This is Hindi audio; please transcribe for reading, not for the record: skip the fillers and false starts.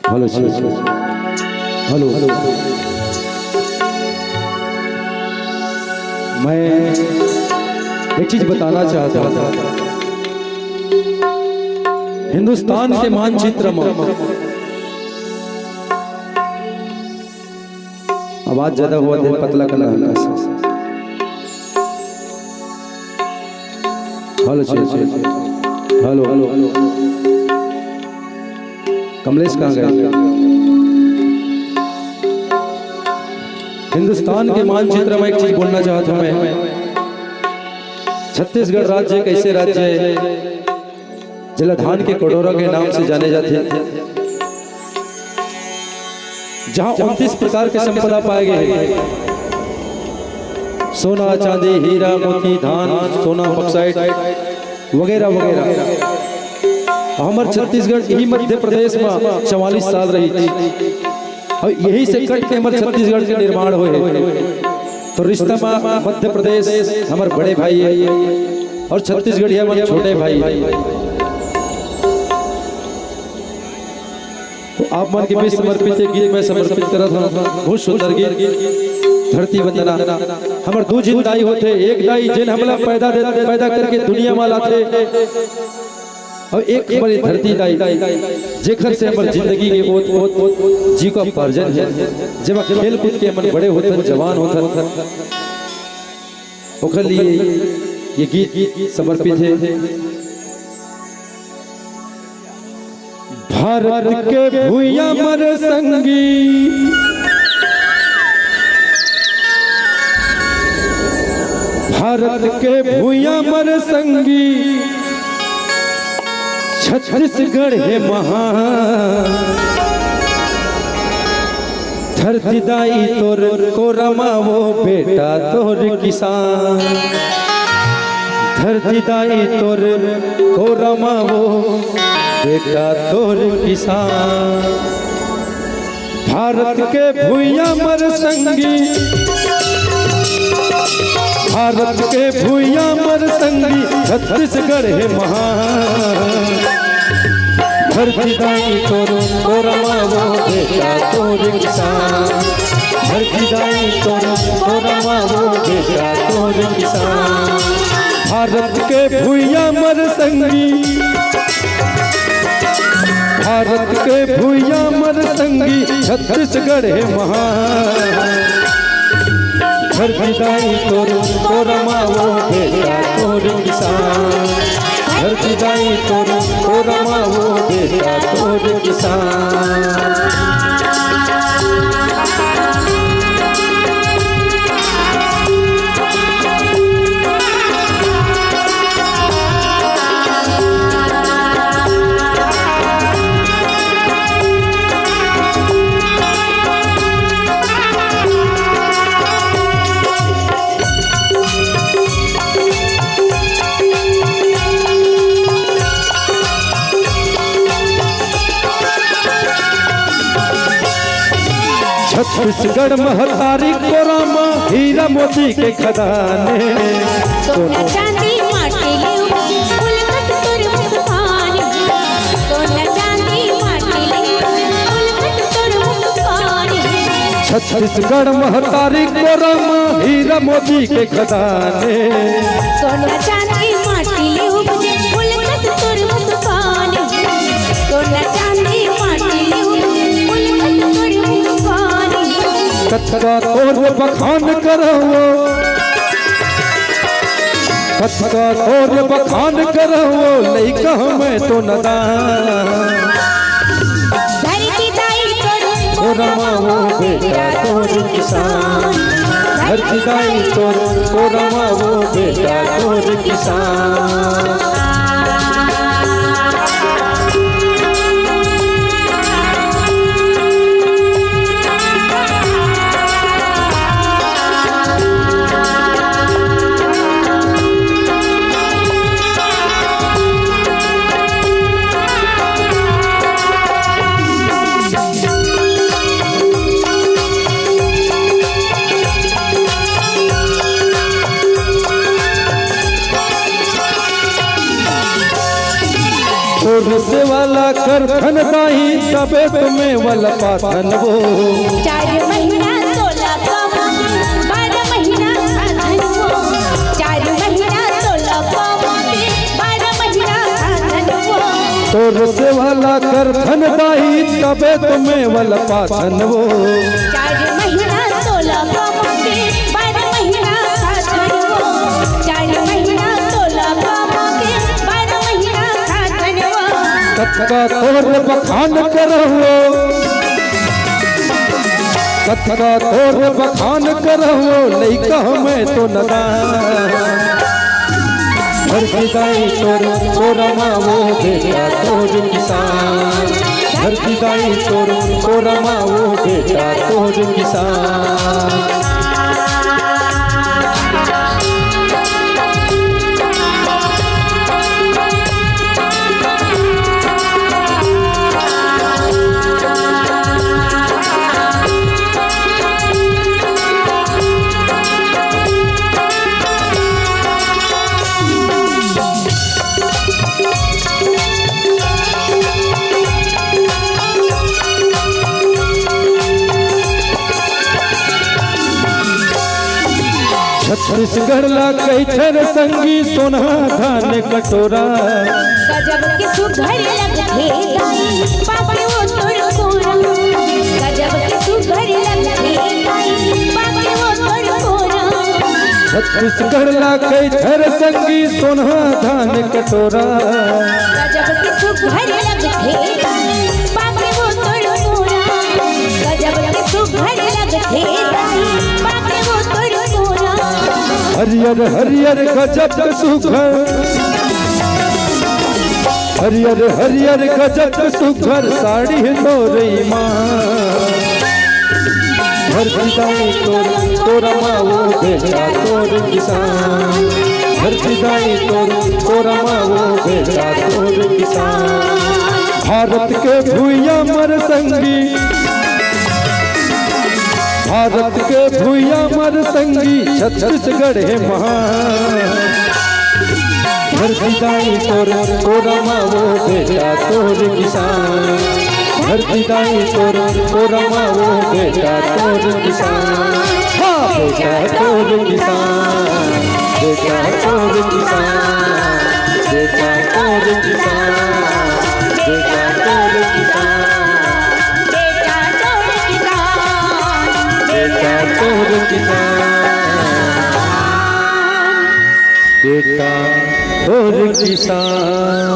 Hello hello hello. मैं एक चीज बताना चाहता हूँ। हिंदुस्तान के मानचित्र में आवाज ज्यादा हुआ थे, पतला करना है। Hello hello hello. कमलेश कहाँ गए? हिंदुस्तान के मानचित्र में एक चीज बोलना चाहता हूं मैं। छत्तीसगढ़ राज्य एक ऐसे राज्य है जलधान के कटोरा के नाम से जाने जाते हैं, जहां 29 प्रकार के संपदा पाए गए हैं। सोना, चांदी, हीरा, मोती, धान, सोना, बॉक्साइट वगैरह वगैरह। हमारे छत्तीसगढ़ यही मध्य प्रदेश में 44 साल रही थी और यही से कट के हमारे छत्तीसगढ़ के निर्माण हुए। तो रिश्ता में मध्य प्रदेश हमारे बड़े भाई है और छत्तीसगढ़ हमारे छोटे भाई। तो आप मन के बीच समर्पित गीत में समर्पित करत हूं। बहुत सुंदर गीत धरती वंदना। हमारे दो जिन दाई होते, एक दाई जिन हमला पैदा करके दुनिया में लाते और एक हमारी धरती दाई जेखर से हमारी जिंदगी के बहुत जी का पर्जन है। जब खेल कूद के मन बड़े होते जवान होते ओखर लिए ये गीत समर्पित है। भारत के भूया मर संगी, भारत के भूया मर संगी, छत्तीसगढ़ है महान। धरती दाई तोर को रमावो बेटा तोर किसान। धरती दाई तोर को रमावो बेटा तोर किसान। भारत के भूया मर संगी, भारत के भूया मर संगी, छत्तीसगढ़ है महान। धरती दाई तोर को रमावो बेटा तोर किसान। धरती दाई तोर को रमावो बेटा तोर किसान। भारत के भूया मर संगी, भारत के भूया मर संगी, छत्तीसगढ़ है महान। धरती दाई तोर को रमावो बेटा तोर किसान। धरती दाई तोर को रमावो बेटा तोर किसान। छत्तीसगढ़ महतारी कोरामा हीरा मोती के खदाने। सोना चांदी माटी ले उलकत तोर मुस्कान। सोना चांदी माटी ले उलकत तोर मुस्कान। छत्तीसगढ़ महतारी कोरामा हीरा मोती के खदाने। सोना चांदी माटी ले उलकत तोर मुस्कान। सोना चांदी माटी ले उलकत तोर मुस्कान। कथका तोर बखान करो, कथका तोर बखान करो, लइका मैं तो नदान। धरती दाई तोर को रमावो बेटा तोर किसान। धरती दाई तोर को रमावो बेटा तोर किसान। से वाला कर धन दाही तबे तुम्हें वाला पाथन वो 4 महीना 16 कमाके 12 महीना साधन वो 4 महीना 16 कमाके 12 महीना साधन वो तोर से वाला कर धन दाही तबे तुम्हें वाला पाथन वो 4 महीना 16 कमाके 12 महीना साधन वो 4 महीना 16 कमाके 12 महीना साधन वो कथका तोर बखान करहो कथका तोर बखान करहो लइका मैं तो नदान हर विदाई तोर मावो बेटा तोर किसान हर विदाई तोर मावो बेटा तोर किसान छत्तीसगढ़ ला कैथर संगी सोना धान कटोरा गजब के सुघर लगते गाई बाबे वो तोर कोरा गजब के सुघर लगते गाई बाबे वो तोर कोरा छत्तीसगढ़ ला कैथर संगी सोना धान कटोरा गजब के सुघर लगते गाई बाबे वो तोर कोरा गजब के सुघर लगते गाई बाबे वो तोर कोरा हरियर हरियर गजब सुघर हरियर हरियर गजब सुघर साड़ी तोरी माँ हर विदाई तोरा मावो बेटा तोर किसान हर विदाई तोरा मावो बेटा तोर किसान भारत के भूया मर संगी भारत के भूया मर संगी छत्तीसगढ़ है महान हर विदाई तोरा मावो बेटा तोर किसान हर विदाई तोरा मावो बेटा तोर किसान हाँ बेटा तोर किसान बेटा तोर किसान बेटा तोर किसान बेटा तोर किसान बेटा तोर किसान बेटा तोर किसान